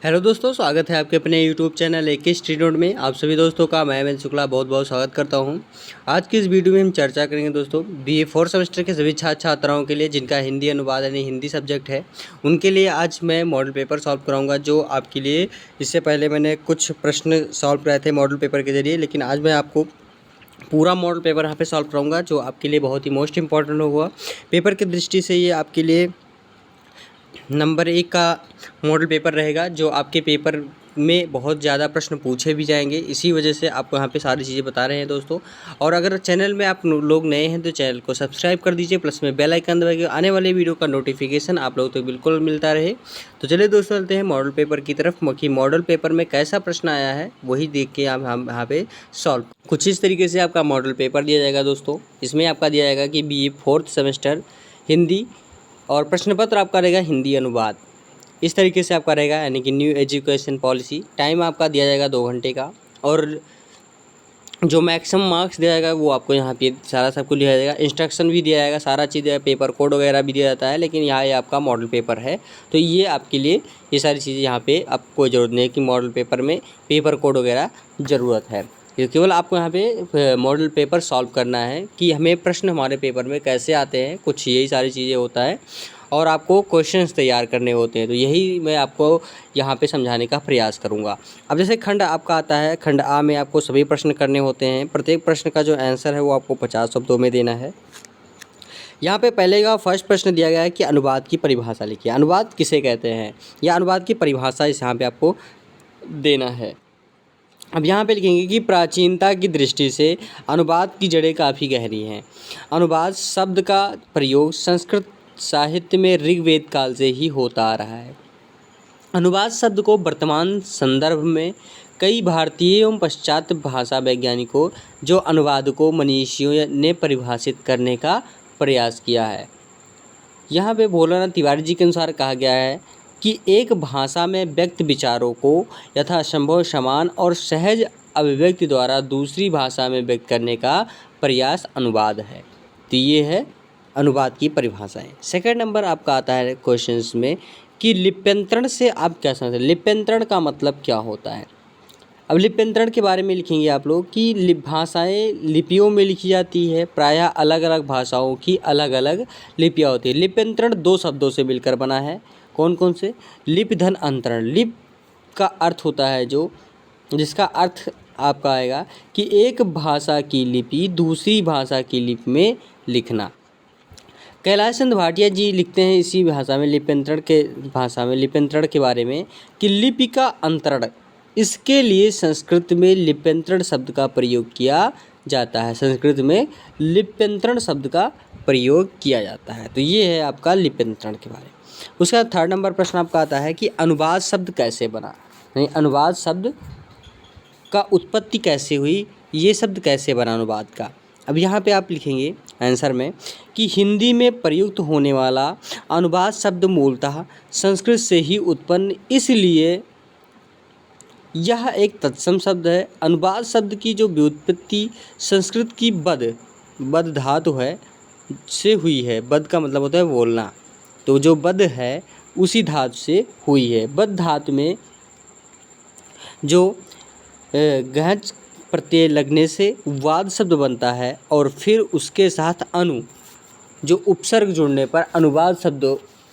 Hello दोस्तों, स्वागत है आपके अपने यूट्यूब चैनल एक स्ट्रीट नोट में। आप सभी दोस्तों का मैं अमित शुक्ला बहुत बहुत स्वागत करता हूं। आज की इस वीडियो में हम चर्चा करेंगे दोस्तों बीए 4 सेमेस्टर के सभी छात्र छात्राओं के लिए जिनका हिंदी अनुवाद यानी हिंदी सब्जेक्ट है, उनके लिए आज मैं मॉडल पेपर सॉल्व कराऊंगा। जो आपके लिए इससे पहले मैंने कुछ प्रश्न सॉल्व कराए थे मॉडल पेपर के जरिए, लेकिन आज मैं आपको पूरा मॉडल पेपर यहाँ पे सॉल्व कराऊंगा, जो आपके लिए बहुत ही मोस्ट इंपॉर्टेंट होगा। पेपर की दृष्टि से ये आपके लिए नंबर 1 का मॉडल पेपर रहेगा, जो आपके पेपर में बहुत ज़्यादा प्रश्न पूछे भी जाएंगे। इसी वजह से आपको यहाँ पे सारी चीज़ें बता रहे हैं दोस्तों। और अगर चैनल में आप लोग नए हैं तो चैनल को सब्सक्राइब कर दीजिए, प्लस में बेल आइकन दबाइए, आने वाले वीडियो का नोटिफिकेशन आप लोग तक बिल्कुल मिलता रहे। तो चलिए दोस्तों, चलते हैं मॉडल पेपर की तरफ कि मॉडल पेपर में कैसा प्रश्न आया है वही देख के हम यहाँ पे सॉल्व। कुछ इस तरीके से आपका मॉडल पेपर दिया जाएगा दोस्तों। इसमें आपका दिया जाएगा कि BA 4th सेमेस्टर हिंदी, और प्रश्न पत्र आपका रहेगा हिंदी अनुवाद। इस तरीके से आपका रहेगा, यानी कि न्यू एजुकेशन पॉलिसी। टाइम आपका दिया जाएगा 2 घंटे का, और जो मैक्सिमम मार्क्स दिया जाएगा वो आपको यहाँ पे सारा सब कुछ दिया जाएगा। इंस्ट्रक्शन भी दिया जाएगा, सारा चीज़, पेपर कोड वगैरह भी दिया जाता है। लेकिन यहाँ ये आपका मॉडल पेपर है, तो ये आपके लिए ये सारी चीज़ें यहाँ पे आपको कोई ज़रूरत नहीं है कि मॉडल पेपर में पेपर कोड वगैरह ज़रूरत है। ये केवल आपको यहाँ पे मॉडल पेपर सॉल्व करना है कि हमें प्रश्न हमारे पेपर में कैसे आते हैं, कुछ यही सारी चीज़ें होता है, और आपको क्वेश्चंस तैयार करने होते हैं। तो यही मैं आपको यहाँ पे समझाने का प्रयास करूँगा। अब जैसे खंड आपका आता है, खंड आ में आपको सभी प्रश्न करने होते हैं। प्रत्येक प्रश्न का जो आंसर है वो आपको 50 शब्दों में देना है। यहाँ पे पहले का फर्स्ट प्रश्न दिया गया है कि अनुवाद की परिभाषा लिखिए। अनुवाद किसे कहते हैं, या अनुवाद की परिभाषा इस यहाँ पे आपको देना है। अब यहाँ पे लिखेंगे कि प्राचीनता की दृष्टि से अनुवाद की जड़ें काफ़ी गहरी हैं। अनुवाद शब्द का प्रयोग संस्कृत साहित्य में ऋग्वेद काल से ही होता आ रहा है। अनुवाद शब्द को वर्तमान संदर्भ में कई भारतीय एवं पाश्चात्य भाषा वैज्ञानिकों, जो अनुवादकों, मनीषियों ने परिभाषित करने का प्रयास किया है। यहाँ पे भोलानाथ तिवारी जी के अनुसार कहा गया है कि एक भाषा में व्यक्त विचारों को यथासंभव समान और सहज अभिव्यक्ति द्वारा दूसरी भाषा में व्यक्त करने का प्रयास अनुवाद है। तो ये है अनुवाद की परिभाषाएं। सेकंड नंबर आपका आता है क्वेश्चंस में कि लिप्यंतरण से आप क्या समझते हैं, लिप्यंतरण का मतलब क्या होता है। अब लिप्यंतरण के बारे में लिखेंगे आप लोग कि भाषाएं लिपियों में लिखी जाती है। प्रायः अलग अलग भाषाओं की अलग अलग लिपियाँ होती है। लिप्यंतरण 2 शब्दों से मिलकर बना है। कौन कौन से? लिपि धन अंतरण। लिप का अर्थ होता है जो, जिसका अर्थ आपका आएगा कि एक भाषा की लिपि दूसरी भाषा की लिपि में लिखना। कैलाश चंद्र भाटिया जी लिखते हैं इसी भाषा में, लिप्यंतरण के भाषा में, लिप्यंतरण के बारे में कि लिपि का अंतरण, इसके लिए संस्कृत में लिप्यंतरण शब्द का प्रयोग किया जाता है। संस्कृत में लिप्यंतरण शब्द का प्रयोग किया जाता है। तो ये है आपका लिप्यंतरण के बारे में। उसका थर्ड नंबर प्रश्न आपका आता है कि अनुवाद शब्द कैसे बना, यानी अनुवाद शब्द का उत्पत्ति कैसे हुई, ये शब्द कैसे बना अनुवाद का। अब यहाँ पे आप लिखेंगे आंसर में कि हिंदी में प्रयुक्त होने वाला अनुवाद शब्द मूलतः संस्कृत से ही उत्पन्न, इसलिए यह एक तत्सम शब्द है। अनुवाद शब्द की जो व्युत्पत्ति संस्कृत की बद धातु है से हुई है। बद का मतलब होता है बोलना, तो जो बद है उसी धातु से हुई है। बद धातु में जो गहज प्रत्यय लगने से वाद शब्द बनता है, और फिर उसके साथ अनु, जो उपसर्ग जुड़ने पर अनुवाद शब्द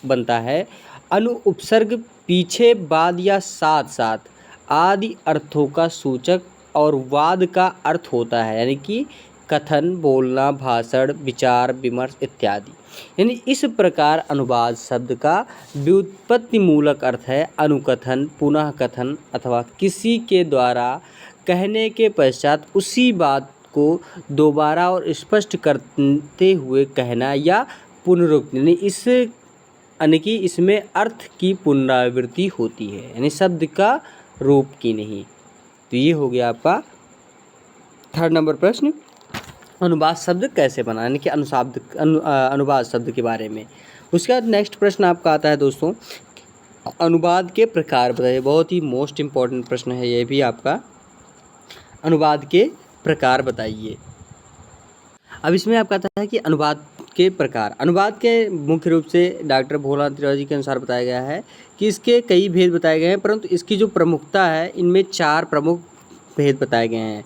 बनता है। अनु उपसर्ग पीछे, बाद या साथ साथ आदि अर्थों का सूचक, और वाद का अर्थ होता है यानी कि कथन, बोलना, भाषण, विचार विमर्श इत्यादि। यानी इस प्रकार अनुवाद शब्द का व्युत्पत्ति मूलक अर्थ है अनुकथन, पुनः कथन, अथवा किसी के द्वारा कहने के पश्चात उसी बात को दोबारा और स्पष्ट करते हुए कहना, या पुनरुक्ति, यानी कि इसमें अर्थ की पुनरावृत्ति होती है, यानी शब्द का रूप की नहीं। तो ये हो गया आपका थर्ड नंबर प्रश्न, अनुवाद शब्द कैसे बना, यानी कि अनुवाद शब्द के बारे में। उसके बाद नेक्स्ट प्रश्न आपका आता है दोस्तों, अनुवाद के प्रकार बताइए। बहुत ही मोस्ट इम्पॉर्टेंट प्रश्न है ये भी आपका, अनुवाद के प्रकार बताइए। अब इसमें आपका आता है कि अनुवाद के प्रकार। अनुवाद के मुख्य रूप से डॉक्टर भोलानाथ तिवारी जी के अनुसार बताया गया है कि इसके कई भेद बताए गए हैं, परंतु इसकी जो प्रमुखता है इनमें 4 प्रमुख भेद बताए गए हैं।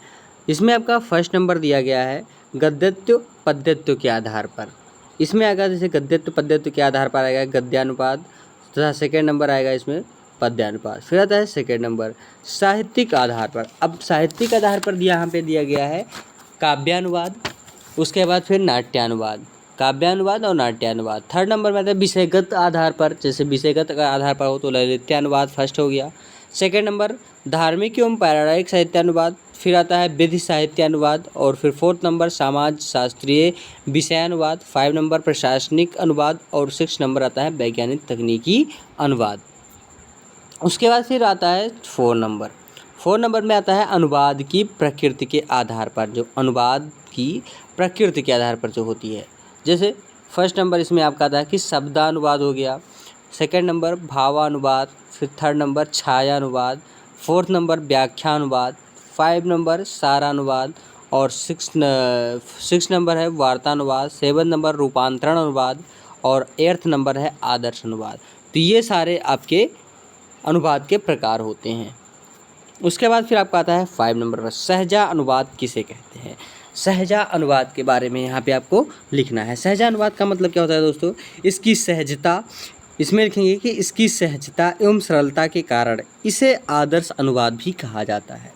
इसमें आपका फर्स्ट नंबर दिया गया है गद्यत्व पद्यत्व के आधार पर। इसमें आएगा जैसे गद्यत्व पद्यत्व के आधार पर आएगा गद्यानुवाद तथा सेकेंड नंबर आएगा इसमें पद्यानुवाद। फिर आता है सेकेंड नंबर साहित्यिक आधार पर। अब साहित्यिक आधार पर यहाँ पे दिया गया है काव्यानुवाद, उसके बाद फिर नाट्यानुवाद, काव्यानुवाद और नाट्यानुवाद। थर्ड नंबर में आता है विषयगत आधार पर, जैसे विषयगत का आधार पर हो तो ललित्यानुवाद फर्स्ट हो गया। सेकेंड नंबर धार्मिक एवं पौराणिक साहित्यानुवाद, फिर आता है विधि साहित्यानुवाद और फिर फोर्थ नंबर समाज शास्त्रीय विषयानुवाद, 5 नंबर प्रशासनिक अनुवाद और 6 नंबर आता है वैज्ञानिक तकनीकी अनुवाद। उसके बाद फिर आता है 4 नंबर में आता है अनुवाद की प्रकृति के आधार पर, जो अनुवाद की प्रकृति के आधार पर जो होती है। जैसे फर्स्ट नंबर इसमें आपका आता है कि शब्दानुवाद हो गया, सेकंड नंबर भावानुवाद, फिर थर्ड नंबर छायानुवाद, फोर्थ नंबर व्याख्यानुवाद, 5 नंबर सारानुवाद और 6 नंबर है वार्तानुवाद, 7 नंबर रूपांतरण अनुवाद और 8th नंबर है आदर्श अनुवाद। तो ये सारे आपके अनुवाद के प्रकार होते हैं। उसके बाद फिर आपका आता है 5 नंबर पर सहजा अनुवाद किसे कहते हैं। सहजा अनुवाद के बारे में यहाँ पे आपको लिखना है। सहजा अनुवाद का मतलब क्या होता है दोस्तों, इसकी सहजता, इसमें लिखेंगे कि इसकी सहजता एवं सरलता के कारण इसे आदर्श अनुवाद भी कहा जाता है।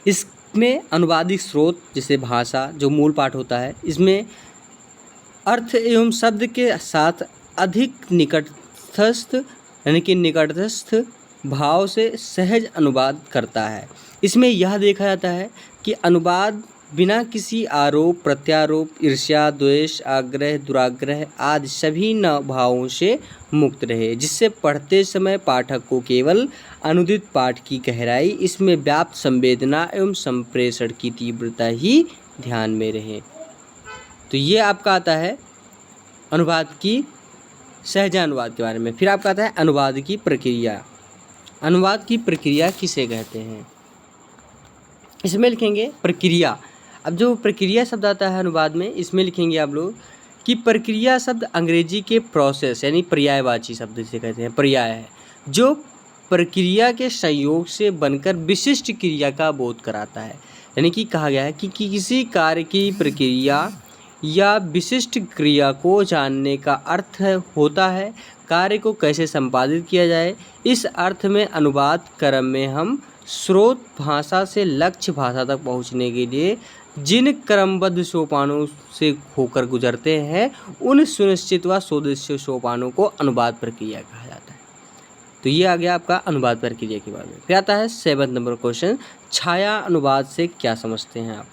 इसमें अनुवादिक स्रोत जैसे भाषा जो मूल पाठ होता है, इसमें अर्थ एवं शब्द के साथ अधिक निकटस्थ यानी कि निकटस्थ भाव से सहज अनुवाद करता है। इसमें यह देखा जाता है कि अनुवाद बिना किसी आरोप प्रत्यारोप ईर्ष्या द्वेष आग्रह दुराग्रह आदि सभी न भावों से मुक्त रहे, जिससे पढ़ते समय पाठक को केवल अनुदित पाठ की गहराई, इसमें व्याप्त संवेदना एवं संप्रेषण की तीव्रता ही ध्यान में रहे। तो ये आपका आता है अनुवाद की सहजा अनुवाद के बारे में। फिर आपका आता है अनुवाद की प्रक्रिया। अनुवाद की प्रक्रिया किसे कहते हैं, इसमें लिखेंगे प्रक्रिया। अब जो प्रक्रिया शब्द आता है अनुवाद में, इसमें लिखेंगे आप लोग कि प्रक्रिया शब्द अंग्रेजी के प्रोसेस यानी पर्यायवाची शब्द जिसे कहते हैं, पर्याय है जो प्रक्रिया के संयोग से बनकर विशिष्ट क्रिया का बोध कराता है। यानी कि कहा गया है कि किसी कार्य की प्रक्रिया या विशिष्ट क्रिया को जानने का अर्थ होता है कार्य को कैसे संपादित किया जाए। इस अर्थ में अनुवाद क्रम में हम स्रोत भाषा से लक्ष्य भाषा तक पहुंचने के लिए जिन क्रमबद्ध सोपानों से होकर गुजरते हैं, उन सुनिश्चित व सुदृश्य सोपानों को अनुवाद प्रक्रिया कहा जाता है। तो ये आ गया आपका अनुवाद प्रक्रिया के बारे में। फिर आता है 7 नंबर क्वेश्चन, छाया अनुवाद से क्या समझते हैं आप।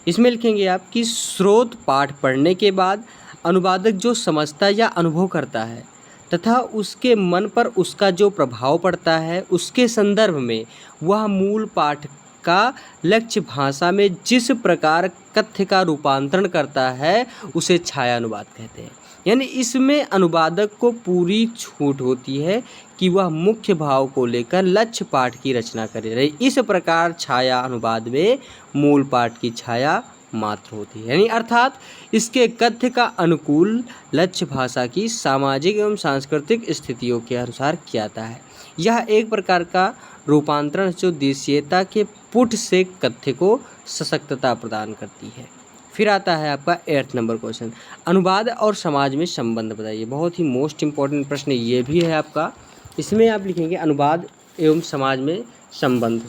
इसमें लिखेंगे आप कि स्रोत पाठ पढ़ने के बाद अनुवादक जो समझता या अनुभव करता है तथा उसके मन पर उसका जो प्रभाव पड़ता है, उसके संदर्भ में वह मूल पाठ का लक्ष्य भाषा में जिस प्रकार कथ्य का रूपांतरण करता है, उसे छाया अनुवाद कहते हैं। यानी इसमें अनुवादक को पूरी छूट होती है कि वह मुख्य भाव को लेकर लक्ष्य पाठ की रचना करे। इस प्रकार छाया अनुवाद में मूल पाठ की छाया मात्र होती है, यानी अर्थात इसके कथ्य का अनुकूल लक्ष्य भाषा की सामाजिक एवं सांस्कृतिक स्थितियों के अनुसार किया जाता है। यह एक प्रकार का रूपांतरण जो देशीयता के पुट से कथ्य को सशक्तता प्रदान करती है। फिर आता है आपका 8 नंबर क्वेश्चन, अनुवाद और समाज में संबंध बताइए। बहुत ही मोस्ट इम्पॉर्टेंट प्रश्न ये भी है आपका। इसमें आप लिखेंगे अनुवाद एवं समाज में संबंध।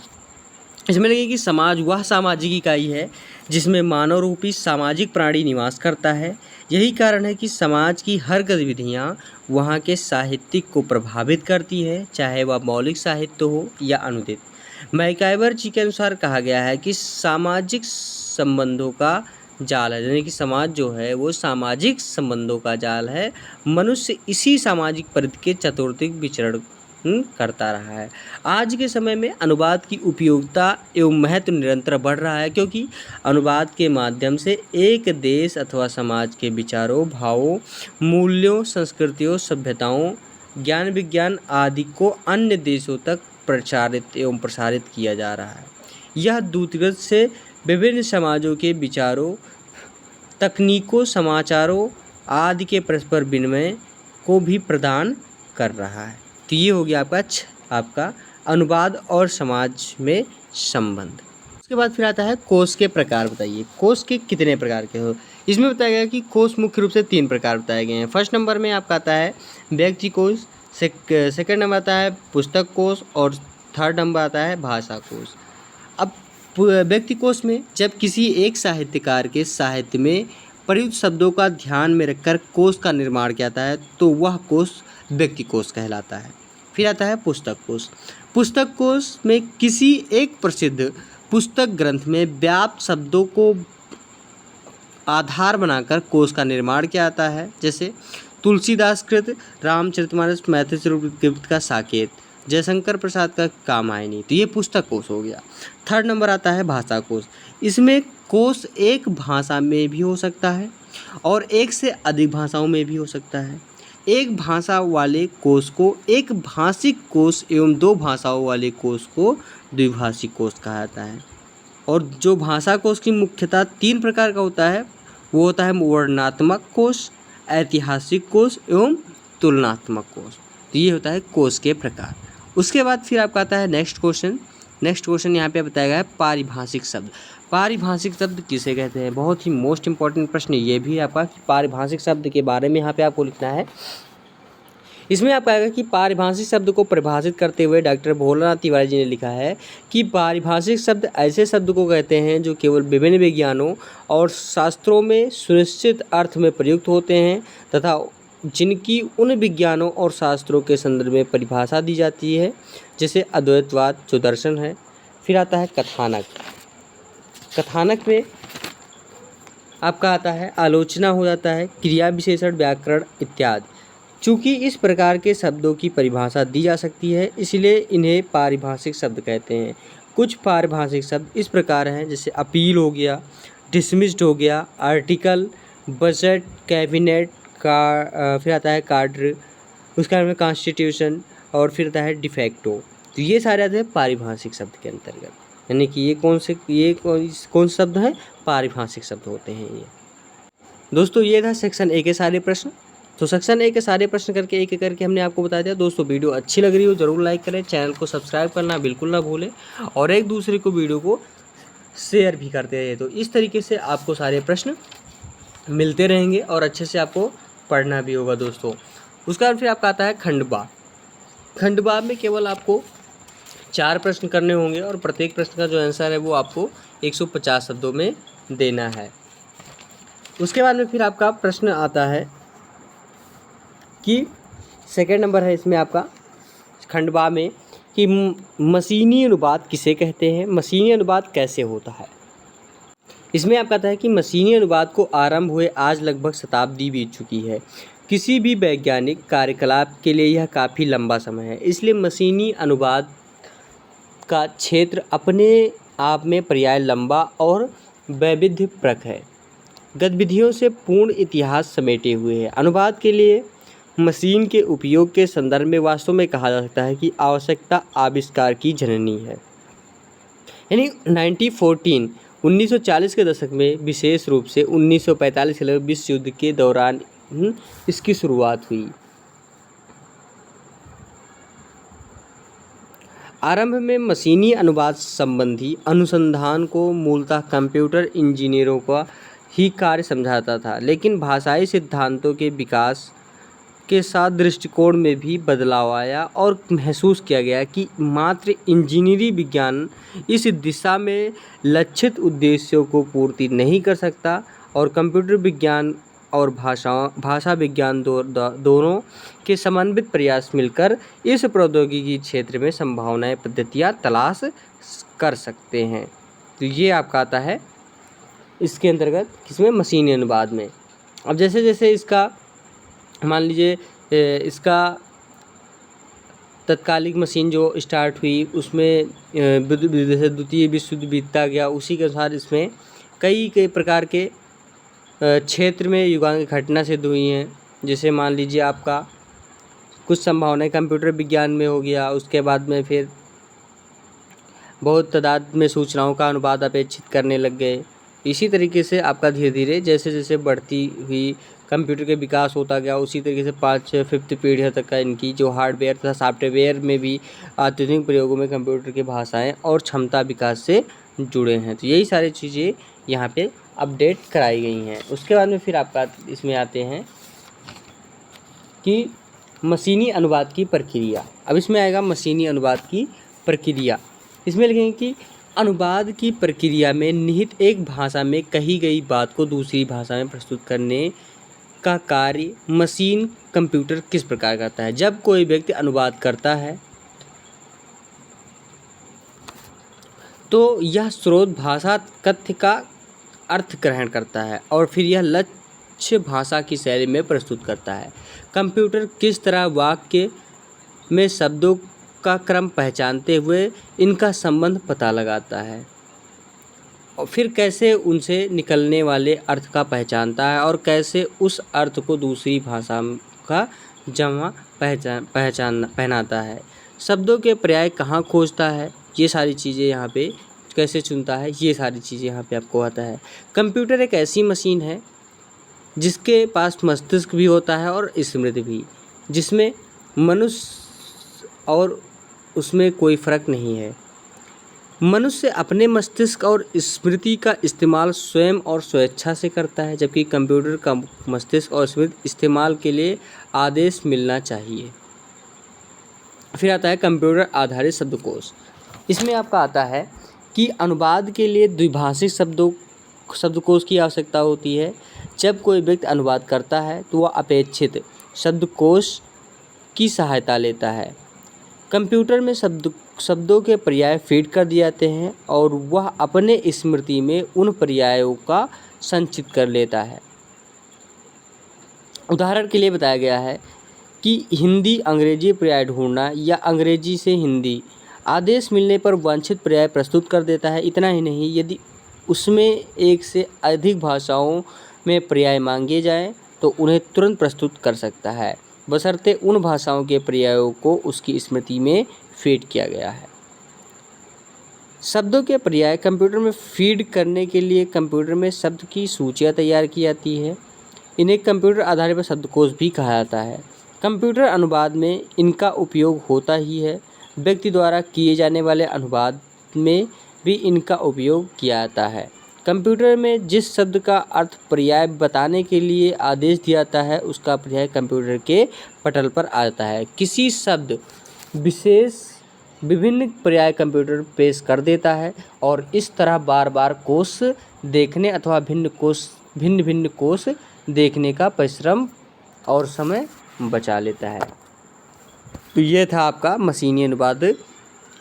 इसमें लिखेंगे कि समाज वह सामाजिक इकाई है जिसमें मानव रूपी सामाजिक प्राणी निवास करता है। यही कारण है कि समाज की हर गतिविधियाँ वहाँ के साहित्यिक को प्रभावित करती है, चाहे वह मौलिक साहित्य हो या अनुदित। मैकाइवर जी के अनुसार कहा गया है कि सामाजिक संबंधों का जाल है, यानी कि समाज जो है वो सामाजिक संबंधों का जाल है। मनुष्य इसी सामाजिक परिधि के चतुर्दिक विचरण करता रहा है। आज के समय में अनुवाद की उपयोगिता एवं महत्व निरंतर बढ़ रहा है, क्योंकि अनुवाद के माध्यम से एक देश अथवा समाज के विचारों भावों मूल्यों संस्कृतियों सभ्यताओं ज्ञान विज्ञान आदि को अन्य देशों तक प्रचारित एवं प्रसारित किया जा रहा है। यह दूतगत से विभिन्न समाजों के विचारों तकनीकों, समाचारों आदि के परस्पर विनिमय को भी प्रदान कर रहा है। तो ये हो गया आपका अनुवाद और समाज में संबंध। उसके बाद फिर आता है कोश के प्रकार बताइए। कोश के कितने प्रकार के हो? इसमें बताया गया कि कोश मुख्य रूप से 3 प्रकार बताए गए हैं। फर्स्ट नंबर में आपका आता है व्यक्ति कोश, सेकंड नंबर आता है पुस्तक कोश और थर्ड नंबर आता है भाषा कोश। अब व्यक्ति कोश में जब किसी एक साहित्यकार के साहित्य में प्रयुक्त शब्दों का ध्यान में रखकर कोश का निर्माण किया जाता है तो वह कोश व्यक्ति कोश कहलाता है। फिर आता है पुस्तक कोश। पुस्तक कोश में किसी एक प्रसिद्ध पुस्तक ग्रंथ में व्याप्त शब्दों को आधार बनाकर कोश का निर्माण किया जाता है, जैसे तुलसीदास कृत रामचरितमानस, मैथिली का साकेत, जयशंकर प्रसाद का कामायनी। तो ये पुस्तक कोश हो गया। थर्ड नंबर आता है भाषा कोश। इसमें कोश एक भाषा में भी हो सकता है और एक से अधिक भाषाओं में भी हो सकता है। एक भाषा वाले कोश को एक भाषिक कोश एवं 2 भाषाओं वाले कोश को द्विभाषिक कोश कहा जाता है। और जो भाषा कोश की मुख्यतः 3 प्रकार का होता है, वो होता है वर्णनात्मक कोश, ऐतिहासिक कोश एवं तुलनात्मक कोश। तो ये होता है कोश के प्रकार। उसके बाद फिर आपका आता है नेक्स्ट क्वेश्चन यहाँ पे बताया गया है पारिभाषिक शब्द। पारिभाषिक शब्द किसे कहते हैं? बहुत ही मोस्ट इंपॉर्टेंट प्रश्न ये भी है आपका। पारिभाषिक शब्द के बारे में यहाँ पे आपको लिखना है। इसमें आपका आएगा कि पारिभाषिक शब्द को परिभाषित करते हुए डॉक्टर भोलानाथ तिवारी जी ने लिखा है कि पारिभाषिक शब्द ऐसे शब्द को कहते हैं जो केवल विभिन्न विज्ञानों और शास्त्रों में सुनिश्चित अर्थ में प्रयुक्त होते हैं तथा जिनकी उन विज्ञानों और शास्त्रों के संदर्भ में परिभाषा दी जाती है, जैसे अद्वैतवाद जो दर्शन है। फिर आता है कथानक। कथानक में आपका आता है आलोचना हो जाता है, क्रिया विशेषण, व्याकरण इत्यादि। चूँकि इस प्रकार के शब्दों की परिभाषा दी जा सकती है इसलिए इन्हें पारिभाषिक शब्द कहते हैं। कुछ पारिभाषिक शब्द इस प्रकार हैं, जैसे अपील हो गया, डिसमिस्ड हो गया, आर्टिकल, बजट, कैबिनेट का, फिर आता है कार्डर, उसके बाद में कॉन्स्टिट्यूशन और फिर आता है डिफेक्टो। तो ये सारे आते हैं पारिभाषिक शब्द के अंतर्गत, यानी कि ये कौन से शब्द हैं? पारिभाषिक शब्द होते हैं ये। दोस्तों ये था सेक्शन ए के सारे प्रश्न। तो सेक्शन ए के सारे प्रश्न करके एक एक करके हमने आपको बता दिया। दोस्तों वीडियो अच्छी लग रही हो ज़रूर लाइक करें, चैनल को सब्सक्राइब करना बिल्कुल ना भूलें और एक दूसरे को वीडियो को शेयर भी करते रहे। तो इस तरीके से आपको सारे प्रश्न मिलते रहेंगे और अच्छे से आपको पढ़ना भी होगा दोस्तों। उसके बाद फिर आपका आता है खंडवा। खंडवा में केवल आपको 4 प्रश्न करने होंगे और प्रत्येक प्रश्न का जो आंसर है वो आपको 150 शब्दों में देना है। उसके बाद में फिर आपका प्रश्न आता है कि सेकंड नंबर है इसमें आपका खंडवा में कि मशीनी अनुवाद किसे कहते हैं, मशीनी अनुवाद कैसे होता है। इसमें आपका आता है कि मशीनी अनुवाद को आरंभ हुए आज लगभग शताब्दी बीत चुकी है। किसी भी वैज्ञानिक कार्यकलाप के लिए यह काफ़ी लंबा समय है, इसलिए मशीनी अनुवाद का क्षेत्र अपने आप में पर्याय लंबा और वैविध्यप्रक है, गतिविधियों से पूर्ण इतिहास समेटे हुए है। अनुवाद के लिए मशीन के उपयोग के संदर्भ में वास्तव में कहा जा सकता है कि आवश्यकता आविष्कार की जननी है। यानी 1940 के दशक में विशेष रूप से 1945 के विश्व युद्ध के दौरान इसकी शुरुआत हुई। आरंभ में मशीनी अनुवाद संबंधी अनुसंधान को मूलतः कंप्यूटर इंजीनियरों का ही कार्य समझा जाता था, लेकिन भाषाई सिद्धांतों के विकास के साथ दृष्टिकोण में भी बदलाव आया और महसूस किया गया कि मात्र इंजीनियरी विज्ञान इस दिशा में लक्षित उद्देश्यों को पूर्ति नहीं कर सकता और कंप्यूटर विज्ञान और भाषा विज्ञान दोनों के समन्वित प्रयास मिलकर इस प्रौद्योगिकी क्षेत्र में संभावनाएं पद्धतियां तलाश कर सकते हैं। तो ये आपका आता है इसके अंतर्गत किसमें, मशीनी अनुवाद में। अब जैसे जैसे इसका मान लीजिए इसका तत्कालिक मशीन जो स्टार्ट हुई उसमें जैसे द्वितीय विश्व युद्ध बीतता गया, उसी के अनुसार इसमें कई प्रकार के क्षेत्र में युगांग घटना सिद्ध हुई हैं। जैसे मान लीजिए आपका कुछ संभावनाएं कंप्यूटर विज्ञान में हो गया, उसके बाद में फिर बहुत तादाद में सूचनाओं का अनुवाद अपेक्षित करने लग गए, इसी तरीके से आपका धीरे धीरे जैसे जैसे बढ़ती हुई कंप्यूटर के विकास होता गया, उसी तरीके से 5th पीढ़ी तक का इनकी जो हार्डवेयर तथा सॉफ्टवेयर में भी आधुनिक प्रयोगों में कंप्यूटर की भाषाएं और क्षमता विकास से जुड़े हैं। तो यही सारी चीज़ें यहाँ पे अपडेट कराई गई हैं। उसके बाद में फिर आपका इसमें आते हैं कि मशीनी अनुवाद की प्रक्रिया। अब इसमें आएगा मशीनी अनुवाद की प्रक्रिया। इसमें लिखेंगे कि अनुवाद की प्रक्रिया में निहित एक भाषा में कही गई बात को दूसरी भाषा में प्रस्तुत करने का कार्य मशीन कंप्यूटर किस प्रकार करता है। जब कोई व्यक्ति अनुवाद करता है तो यह स्रोत भाषा तथ्य का अर्थ ग्रहण करता है और फिर यह लक्ष्य भाषा की शैली में प्रस्तुत करता है। कंप्यूटर किस तरह वाक्य में शब्दों का क्रम पहचानते हुए इनका संबंध पता लगाता है और फिर कैसे उनसे निकलने वाले अर्थ का पहचानता है और कैसे उस अर्थ को दूसरी भाषा का जमा पहनाता है। शब्दों के पर्याय कहाँ खोजता है, ये सारी चीज़ें यहाँ पे कैसे चुनता है, ये सारी चीज़ें यहाँ पे आपको आता है। कंप्यूटर एक ऐसी मशीन है जिसके पास मस्तिष्क भी होता है और स्मृति भी, जिसमें मनुष्य और उसमें कोई फ़र्क नहीं है। मनुष्य अपने मस्तिष्क और स्मृति का इस्तेमाल स्वयं और स्वेच्छा से करता है, जबकि कंप्यूटर का मस्तिष्क और स्मृति इस्तेमाल के लिए आदेश मिलना चाहिए। फिर आता है कंप्यूटर आधारित शब्दकोश। इसमें आपका आता है कि अनुवाद के लिए द्विभाषिक शब्दकोश की आवश्यकता होती है। जब कोई व्यक्ति अनुवाद करता है तो वह अपेक्षित शब्दकोश की सहायता लेता है। कंप्यूटर में शब्दों के पर्याय फीड कर दिए जाते हैं और वह अपने स्मृति में उन पर्यायों का संचित कर लेता है। उदाहरण के लिए बताया गया है कि हिंदी अंग्रेजी पर्याय ढूंढना या अंग्रेजी से हिंदी आदेश मिलने पर वांछित पर्याय प्रस्तुत कर देता है। इतना ही नहीं, यदि उसमें एक से अधिक भाषाओं में पर्याय मांगे जाएं तो उन्हें तुरंत प्रस्तुत कर सकता है, बशर्ते उन भाषाओं के पर्यायों को उसकी स्मृति में फीड किया गया है। शब्दों के पर्याय कंप्यूटर में फीड करने के लिए कंप्यूटर में शब्द की सूचियाँ तैयार की जाती है। इन्हें कंप्यूटर आधारित शब्दकोश भी कहा जाता है। कंप्यूटर अनुवाद में इनका उपयोग होता ही है। व्यक्ति द्वारा किए जाने वाले अनुवाद में भी इनका उपयोग किया जाता है। कंप्यूटर में जिस शब्द का अर्थ पर्याय बताने के लिए आदेश दिया जाता है उसका पर्याय कंप्यूटर के पटल पर आता है। किसी शब्द विशेष विभिन्न पर्याय कंप्यूटर पेश कर देता है और इस तरह बार बार कोश देखने अथवा भिन्न भिन्न कोश देखने का परिश्रम और समय बचा लेता है। तो ये था आपका मशीनी अनुवाद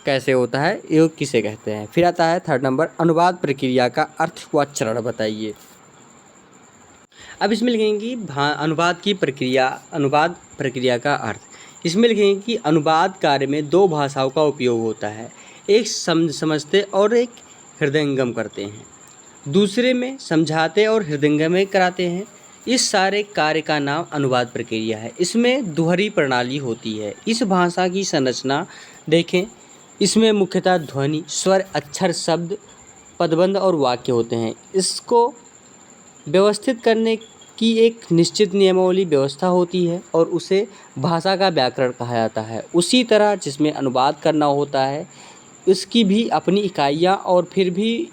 कैसे होता है, ये किसे कहते हैं। फिर आता है 3rd नंबर, अनुवाद प्रक्रिया का अर्थ व चरण बताइए। अब इसमें लिखेंगे कि अनुवाद प्रक्रिया का अर्थ। इसमें लिखेंगे कि अनुवाद कार्य में 2 भाषाओं का उपयोग होता है, एक समझते और एक हृदयंगम करते हैं, दूसरे में समझाते और हृदयंगम कराते हैं। इस सारे कार्य का नाम अनुवाद प्रक्रिया है। इसमें दोहरी प्रणाली होती है। इस भाषा की संरचना देखें, इसमें मुख्यतः ध्वनि, स्वर, अक्षर, शब्द, पदबंध और वाक्य होते हैं। इसको व्यवस्थित करने की एक निश्चित नियमावली व्यवस्था होती है और उसे भाषा का व्याकरण कहा जाता है। उसी तरह जिसमें अनुवाद करना होता है इसकी भी अपनी इकाइयाँ और फिर भी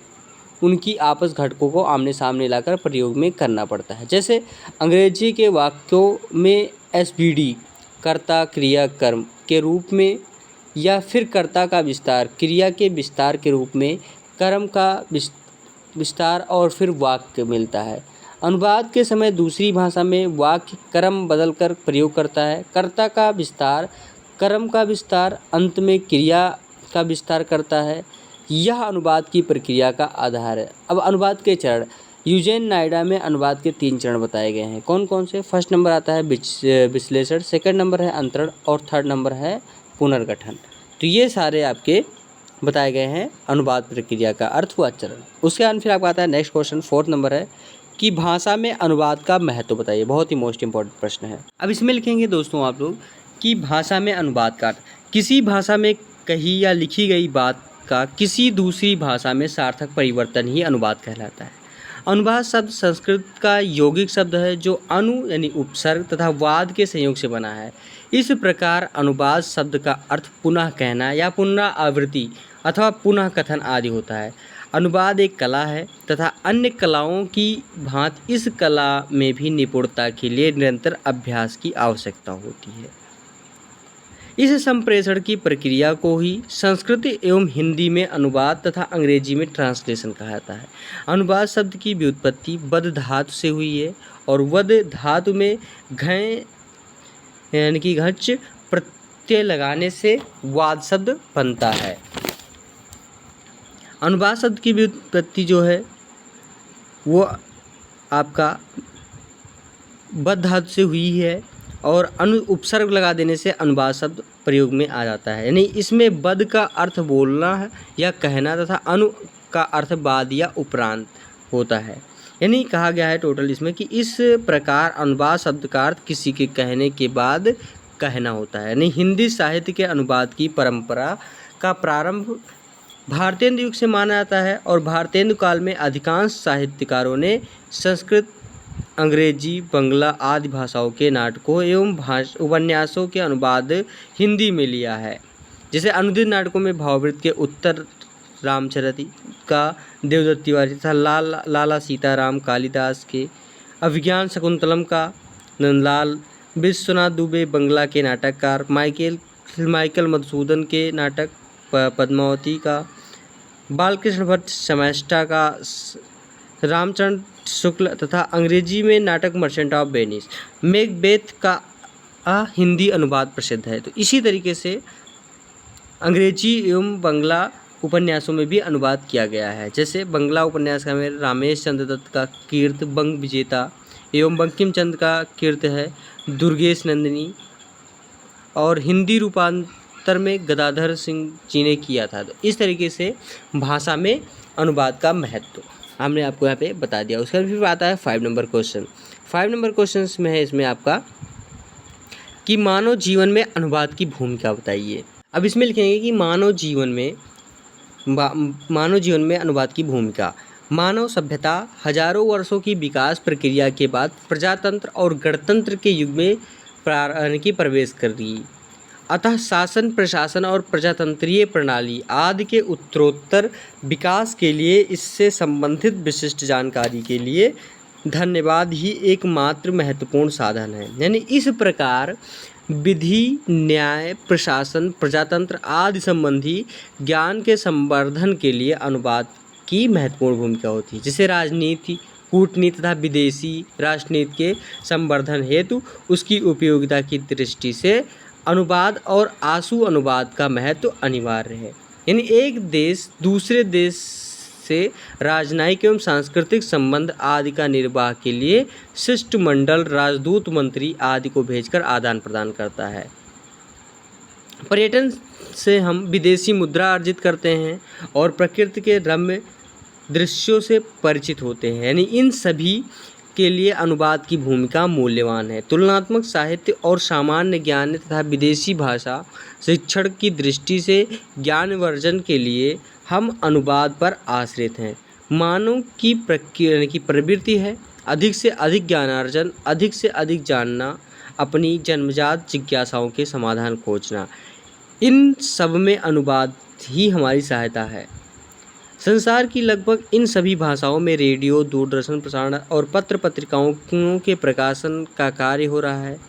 उनकी आपस घटकों को आमने सामने लाकर प्रयोग में करना पड़ता है। जैसे अंग्रेजी के वाक्यों में SVD कर्ता क्रिया कर्म के रूप में या फिर कर्ता का विस्तार क्रिया के विस्तार के रूप में, कर्म का विस्तार और फिर वाक्य मिलता है। अनुवाद के समय दूसरी भाषा में वाक्य क्रम बदलकर प्रयोग करता है। कर्ता का विस्तार, कर्म का विस्तार, अंत में क्रिया का विस्तार करता है। यह अनुवाद की प्रक्रिया का आधार है। अब अनुवाद के चरण, यूजेन नायडा में अनुवाद के 3 चरण बताए गए हैं। कौन कौन से? 1st नंबर आता है विश्लेषण, 2nd नंबर है अंतरण और 3rd नंबर है पुनर्गठन। तो ये सारे आपके बताए गए हैं अनुवाद प्रक्रिया का अर्थ व चरण। उसके बाद फिर आपका आता है नेक्स्ट क्वेश्चन, 4th नंबर है कि भाषा में अनुवाद का महत्व बताइए। बहुत ही मोस्ट इंपॉर्टेंट प्रश्न है। अब इसमें लिखेंगे दोस्तों आप लोग कि भाषा में अनुवाद का, किसी भाषा में कही या लिखी गई बात का किसी दूसरी भाषा में सार्थक परिवर्तन ही अनुवाद कहलाता है। अनुवाद शब्द संस्कृत का यौगिक शब्द है जो अनु यानी उपसर्ग तथा वाद के संयोग से बना है। इस प्रकार अनुवाद शब्द का अर्थ पुनः कहना या पुनरावृत्ति अथवा पुनः कथन आदि होता है। अनुवाद एक कला है तथा अन्य कलाओं की भांति इस कला में भी निपुणता के लिए निरंतर अभ्यास की आवश्यकता होती है। इस संप्रेषण की प्रक्रिया को ही संस्कृत एवं हिंदी में अनुवाद तथा अंग्रेजी में ट्रांसलेशन कहा जाता है। अनुवाद शब्द की व्युत्पत्ति वद धातु से हुई है और वद धातु में घय यानी कि घच प्रत्यय लगाने से वाद शब्द बनता है। अनुवाद शब्द की व्युत्पत्ति जो है वो आपका वद धातु से हुई है और उपसर्ग लगा देने से अनुवाद शब्द प्रयोग में आ जाता है। यानी इसमें वद का अर्थ बोलना है या कहना तथा अनु का अर्थ बाद या उपरांत होता है। यानी कहा गया है टोटल इसमें कि इस प्रकार अनुवाद शब्द का अर्थ किसी के कहने के बाद कहना होता है। यानी हिंदी साहित्य के अनुवाद की परंपरा का प्रारंभ भारतेंदु युग से माना जाता है और भारतेंदु काल में अधिकांश साहित्यकारों ने संस्कृत, अंग्रेजी, बंगला आदि भाषाओं के नाटकों एवं उपन्यासों के अनुवाद हिंदी में लिया है। जैसे अनुदित नाटकों में भाववृत्त के उत्तर रामचरित का देवदत्त तिवारी तथा लाला सीताराम कालिदास के, अभिज्ञान शकुंतलम का नंदलाल, विश्वनाथ दुबे बंगला के नाटककार, माइकल मधुसूदन के नाटक पद्मावती का, बालकृष्ण भट्ट समैष्टा का, रामचंद्र शुक्ल तथा अंग्रेजी में नाटक मर्चेंट ऑफ वेनिस, मैकबेथ का हिंदी अनुवाद प्रसिद्ध है। तो इसी तरीके से अंग्रेजी एवं बंगला उपन्यासों में भी अनुवाद किया गया है। जैसे बंगला उपन्यास का में रामेश चंद्र दत्त का कीर्त बंग विजेता एवं बंकिम चंद्र का कीर्त है दुर्गेश नंदिनी, और हिंदी रूपांतर में गदाधर सिंह जी ने किया था। तो इस तरीके से भाषा में अनुवाद का महत्व हमने आपको यहाँ पे बता दिया। उसके बाद फिर आता है 5 नंबर क्वेश्चन। 5 नंबर क्वेश्चन में है इसमें आपका कि मानव जीवन में अनुवाद की भूमिका बताइए। अब इसमें लिखेंगे कि मानव जीवन में अनुवाद की भूमिका। मानव सभ्यता हजारों वर्षों की विकास प्रक्रिया के बाद प्रजातंत्र और गणतंत्र के युग में प्रवेश कर रही। अतः शासन, प्रशासन और प्रजातंत्रीय प्रणाली आदि के उत्तरोत्तर विकास के लिए इससे संबंधित विशिष्ट जानकारी के लिए धन्यवाद ही एकमात्र महत्वपूर्ण साधन है। यानी इस प्रकार विधि, न्याय, प्रशासन, प्रजातंत्र आदि संबंधी ज्ञान के संवर्धन के लिए अनुवाद की महत्वपूर्ण भूमिका होती है। जैसे राजनीति, कूटनीति तथा विदेशी राष्ट्रनीति के संवर्धन हेतु उसकी उपयोगिता की दृष्टि से अनुवाद और आशु अनुवाद का महत्व अनिवार्य है। यानी एक देश दूसरे देश से राजनयिक एवं सांस्कृतिक संबंध आदि का निर्वाह के लिए शिष्टमंडल, राजदूत, मंत्री आदि को भेजकर आदान प्रदान करता है। पर्यटन से हम विदेशी मुद्रा अर्जित करते हैं और प्रकृति के रम्य दृश्यों से परिचित होते हैं। यानी इन सभी के लिए अनुवाद की भूमिका मूल्यवान है। तुलनात्मक साहित्य और सामान्य ज्ञान तथा विदेशी भाषा शिक्षण की दृष्टि से ज्ञानवर्धन के लिए हम अनुवाद पर आश्रित हैं। मानव की प्रवृत्ति है अधिक से अधिक ज्ञानार्जन, अधिक से अधिक जानना, अपनी जन्मजात जिज्ञासाओं के समाधान खोजना। इन सब में अनुवाद ही हमारी सहायता है। संसार की लगभग इन सभी भाषाओं में रेडियो, दूरदर्शन प्रसारण और पत्र पत्रिकाओं के प्रकाशन का कार्य हो रहा है।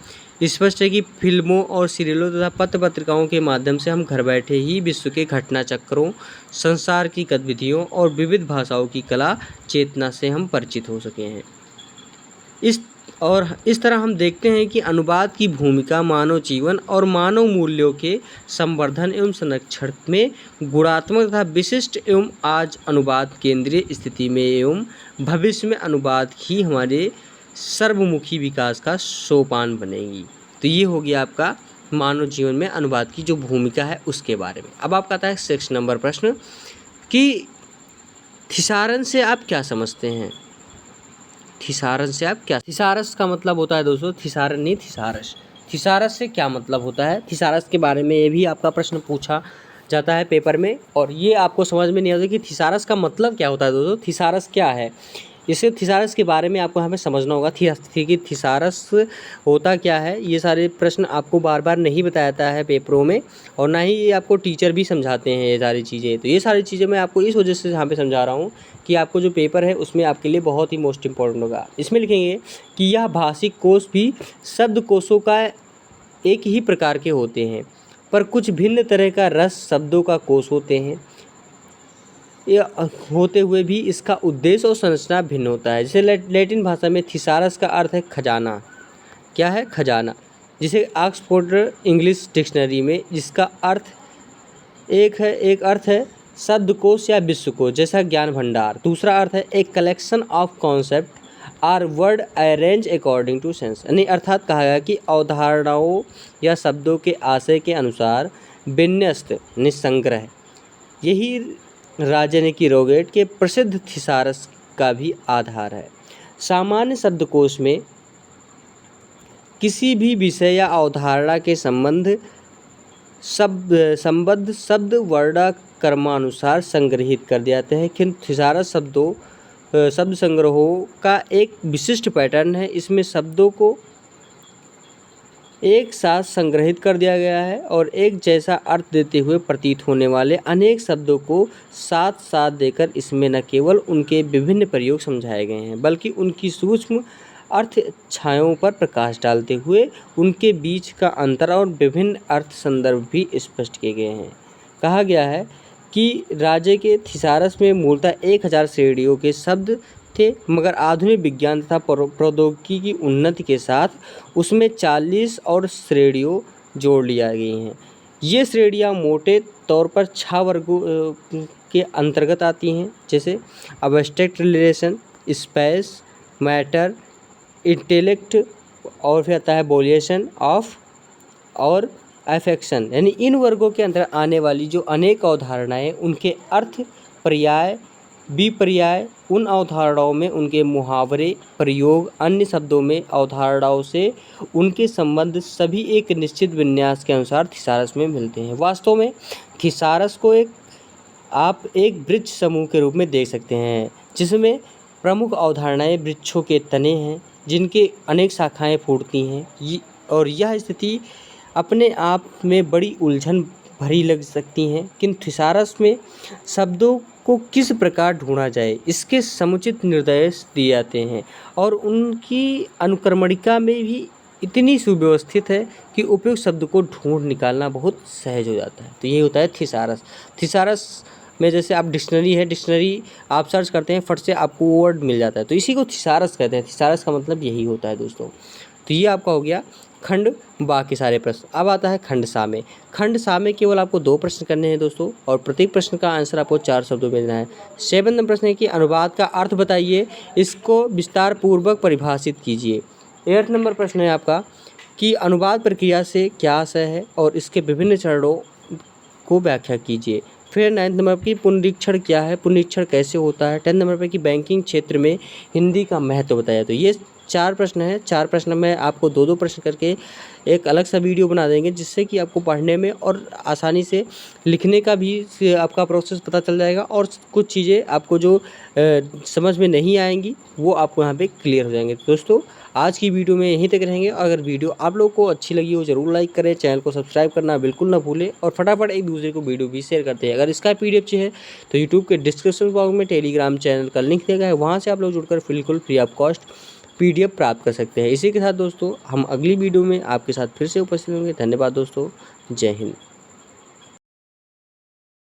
स्पष्ट है कि फिल्मों और सीरियलों तथा पत्र पत्रिकाओं के माध्यम से हम घर बैठे ही विश्व के घटना चक्रों, संसार की गतिविधियों और विविध भाषाओं की कला चेतना से हम परिचित हो सके हैं। इस तरह हम देखते हैं कि अनुवाद की भूमिका मानव जीवन और मानव मूल्यों के संवर्धन एवं संरक्षण में गुणात्मक तथा विशिष्ट एवं आज अनुवाद केंद्रीय स्थिति में एवं भविष्य में अनुवाद ही हमारे सर्वमुखी विकास का सोपान बनेगी। तो ये हो गया आपका मानव जीवन में अनुवाद की जो भूमिका है उसके बारे में। अब आपका आता है 6 नंबर प्रश्न कि थिसारन से आप क्या समझते हैं। थिसारस का मतलब होता है दोस्तों, थिसारन नहीं थिसारस। थिसारस से क्या मतलब होता है, थिसारस के बारे में ये भी आपका प्रश्न पूछा जाता है पेपर में, और ये आपको समझ में नहीं आता कि थिसारस का मतलब क्या होता है दोस्तों। थिसारस क्या है, इससे थिसारस के बारे में आपको हमें समझना होगा कि थिसारस होता क्या है। ये सारे प्रश्न आपको बार बार नहीं बताया जाता है पेपरों में, और ना ही ये आपको टीचर भी समझाते हैं ये सारी चीज़ें। तो ये सारी चीज़ें मैं आपको इस वजह से यहाँ पे समझा रहा हूँ कि आपको जो पेपर है उसमें आपके लिए बहुत ही मोस्ट इम्पॉर्टेंट होगा। इसमें लिखेंगे कि यह भाषिक कोश भी शब्दकोशों का एक ही प्रकार के होते हैं, पर कुछ भिन्न तरह का रस शब्दों का कोश होते हैं। यह होते हुए भी इसका उद्देश्य और संरचना भिन्न होता है। जैसे लैटिन भाषा में थिसारस का अर्थ है खजाना। क्या है? खजाना। जिसे ऑक्सफोर्ड इंग्लिश डिक्शनरी में जिसका अर्थ एक अर्थ है शब्दकोश या विश्वकोश जैसा ज्ञान भंडार। दूसरा अर्थ है एक collection of concept or word arrange according to sense, यानी अर्थात कहा गया कि अवधारणाओं या शब्दों के आशय के अनुसार विन्यस्त निसंग्रह। यही राजेनिकी रोगेट के प्रसिद्ध थिसारस का भी आधार है। सामान्य शब्दकोश में किसी भी विषय या अवधारणा के संबद्ध शब्द वर्णाक्रमानुसार संग्रहित कर दिए जाते हैं, किंतु थिसारस शब्द संग्रहों का एक विशिष्ट पैटर्न है। इसमें शब्दों को एक साथ संग्रहित कर दिया गया है और एक जैसा अर्थ देते हुए प्रतीत होने वाले अनेक शब्दों को साथ साथ देकर इसमें न केवल उनके विभिन्न प्रयोग समझाए गए हैं, बल्कि उनकी सूक्ष्म अर्थ छायों पर प्रकाश डालते हुए उनके बीच का अंतर और विभिन्न अर्थ संदर्भ भी स्पष्ट किए गए हैं। कहा गया है कि राज्य के थिसारस में मूलतः 1000 श्रेणियों के शब्द थे, मगर आधुनिक विज्ञान तथा प्रौद्योगिकी की उन्नति के साथ उसमें 40 और श्रेणियों जोड़ लिया गई हैं। ये श्रेणियाँ मोटे तौर पर 6 वर्गों के अंतर्गत आती हैं, जैसे abstract relation, space, matter, intellect, और फिर आता है वोल्यूशन ऑफ और अफेक्शन। यानी इन वर्गों के अंदर आने वाली जो अनेक अवधारणाएं, उनके अर्थ, पर्याय, विपर्याय, उन अवधारणाओं में उनके मुहावरे, प्रयोग, अन्य शब्दों में अवधारणाओं से उनके संबंध सभी एक निश्चित विन्यास के अनुसार थिसारस में मिलते हैं। वास्तव में थिसारस को आप एक वृक्ष समूह के रूप में देख सकते हैं, जिसमें प्रमुख अवधारणाएं वृक्षों के तने हैं जिनके अनेक शाखाएं फूटती हैं, और यह स्थिति अपने आप में बड़ी उलझन भरी लग सकती हैं, किंतु थिसारस में शब्दों को किस प्रकार ढूंढा जाए इसके समुचित निर्देश दिए जाते हैं, और उनकी अनुक्रमणिका में भी इतनी सुव्यवस्थित है कि उपयुक्त शब्द को ढूंढ निकालना बहुत सहज हो जाता है। तो ये होता है थिसारस। थिसारस में जैसे आप डिक्शनरी आप सर्च करते हैं, फट से आपको वर्ड मिल जाता है, तो इसी को थिसारस कहते हैं। थिसारस का मतलब यही होता है दोस्तों। तो ये आपका हो गया खंड बाकी सारे प्रश्न। अब आता है खंड सा में। खंड सा में केवल आपको 2 प्रश्न करने हैं दोस्तों, और प्रत्येक प्रश्न का आंसर आपको 4 शब्दों में देना है। 7 नंबर प्रश्न है कि अनुवाद का अर्थ बताइए, इसको विस्तार पूर्वक परिभाषित कीजिए। 8 नंबर प्रश्न है आपका कि अनुवाद प्रक्रिया से क्या आशय है और इसके विभिन्न चरणों को व्याख्या कीजिए। फिर 9 नंबर की पुनरीक्षण क्या है, पुनरीक्षण कैसे होता है। 10 नंबर पर कि बैंकिंग क्षेत्र में हिंदी का महत्व बताया। तो ये 4 प्रश्न हैं। 4 प्रश्न में आपको 2-2 प्रश्न करके एक अलग सा वीडियो बना देंगे, जिससे कि आपको पढ़ने में और आसानी से लिखने का भी आपका प्रोसेस पता चल जाएगा, और कुछ चीज़ें आपको जो समझ में नहीं आएंगी वो आपको यहाँ पे क्लियर हो जाएंगे। दोस्तों आज की वीडियो में यहीं तक रहेंगे। अगर वीडियो आप लोगों को अच्छी लगी हो ज़रूर लाइक करें, चैनल को सब्सक्राइब करना बिल्कुल ना भूलें, और फटाफट एक दूसरे को वीडियो भी शेयर करते हैं। अगर इसका PDF चाहिए तो यूट्यूब के डिस्क्रिप्शन बॉक्स में टेलीग्राम चैनल का लिंक दिया गया है, वहाँ से आप लोग जुड़कर बिल्कुल फ्री ऑफ कॉस्ट PDF प्राप्त कर सकते हैं। इसी के साथ दोस्तों हम अगली वीडियो में आपके साथ फिर से उपस्थित होंगे। धन्यवाद दोस्तों, जय हिंद।